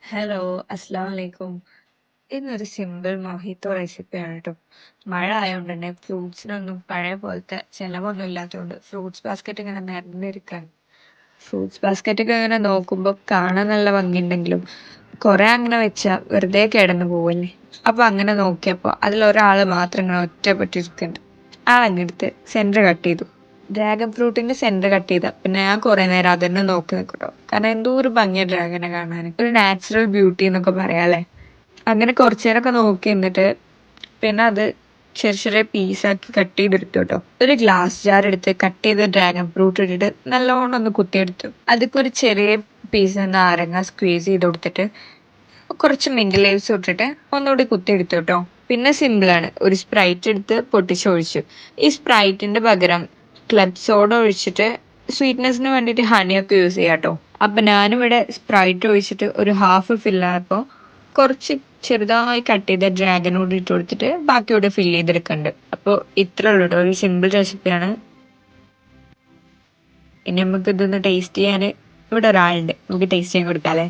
Hello, അസ്സലാമു അലൈക്കും. ഇന്നൊരു സിമ്പിൾ മൊഹിത്തോ റെസിപ്പിയാണ് കേട്ടോ. മഴ ആയതുകൊണ്ട് തന്നെ ഫ്രൂട്ട്സിനൊന്നും പഴയ പോലത്തെ ചിലവൊന്നും ഇല്ലാത്തതുകൊണ്ട് ഫ്രൂട്ട്സ് ബാസ്ക്കറ്റ് ഇങ്ങനെ നിറഞ്ഞിരിക്കാണ്. ഫ്രൂട്ട്സ് ബാസ്ക്കറ്റ് ഒക്കെ ഇങ്ങനെ നോക്കുമ്പോൾ കാണാൻ നല്ല ഭംഗിയുണ്ടെങ്കിലും കുറെ അങ്ങനെ വെച്ചാൽ വെറുതെ കിടന്നു പോവല്ലേ. അപ്പൊ അങ്ങനെ നോക്കിയപ്പോൾ അതിലൊരാൾ മാത്രം ഇങ്ങനെ ഒറ്റപ്പെട്ടിരിക്കുന്നുണ്ട്. ആളെടുത്ത് സെന്റർ കട്ട് ചെയ്തു. ഡ്രാഗൺ ഫ്രൂട്ടിന്റെ സെന്റർ കട്ട് ചെയ്ത പിന്നെ ഞാൻ കുറെ നേരം അതന്നെ നോക്കി നിൽക്കട്ടോ. കാരണം എന്തോ ഒരു ഭംഗിയ ഡ്രാഗനെ കാണാൻ, ഒരു നാച്ചുറൽ ബ്യൂട്ടി എന്നൊക്കെ പറയാല്ലേ. അങ്ങനെ കുറച്ചു നേരമൊക്കെ നോക്കി നിന്നിട്ട് പിന്നെ അത് ചെറിയ ചെറിയ പീസാക്കി കട്ട് ചെയ്തെടുത്തു കേട്ടോ. ഒരു ഗ്ലാസ് ജാർ എടുത്ത് കട്ട് ചെയ്ത ഡ്രാഗൺ ഫ്രൂട്ട് ഇട്ടിട്ട് നല്ലോണം ഒന്ന് കുത്തിയെടുത്തു. അതൊക്കെ ഒരു ചെറിയ പീസ് നാരങ്ങ സ്ക്വീസ് ചെയ്ത് കൊടുത്തിട്ട് കുറച്ച് മിന്റ് ലീവ്സ് ഇട്ടിട്ട് ഒന്നുകൂടി കുത്തിയെടുത്തു കേട്ടോ. പിന്നെ സിമ്പിളാണ്, ഒരു സ്പ്രൈറ്റ് എടുത്ത് പൊട്ടിച്ചൊഴിച്ചു. ഈ സ്പ്രൈറ്റിന്റെ പകരം ക്ലബ് സോഡ ഒഴിച്ചിട്ട് സ്വീറ്റ്നെസ്സിന് വേണ്ടിയിട്ട് ഹണിയൊക്കെ യൂസ് ചെയ്യാം കേട്ടോ. അപ്പൊ ഞാനിവിടെ സ്പ്രൈറ്റ് ഒഴിച്ചിട്ട് ഒരു ഹാഫ് ഫില്ലായപ്പോൾ കുറച്ച് ചെറുതായി കട്ട് ചെയ്ത ഡ്രാഗൺ കൂടി ഇട്ട് കൊടുത്തിട്ട് ബാക്കിയോടെ ഫില്ല് ചെയ്തെടുക്കുന്നുണ്ട്. അപ്പോൾ ഇത്ര ഉള്ളൂ കേട്ടോ, ഒരു സിമ്പിൾ റെസിപ്പിയാണ്. ഇനി നമുക്ക് ഇതൊന്ന് ടേസ്റ്റ് ചെയ്യാൻ ഇവിടെ ഒരാളുണ്ട്, നമുക്ക് ടേസ്റ്റ് ചെയ്യാൻ കൊടുക്കാല്ലേ.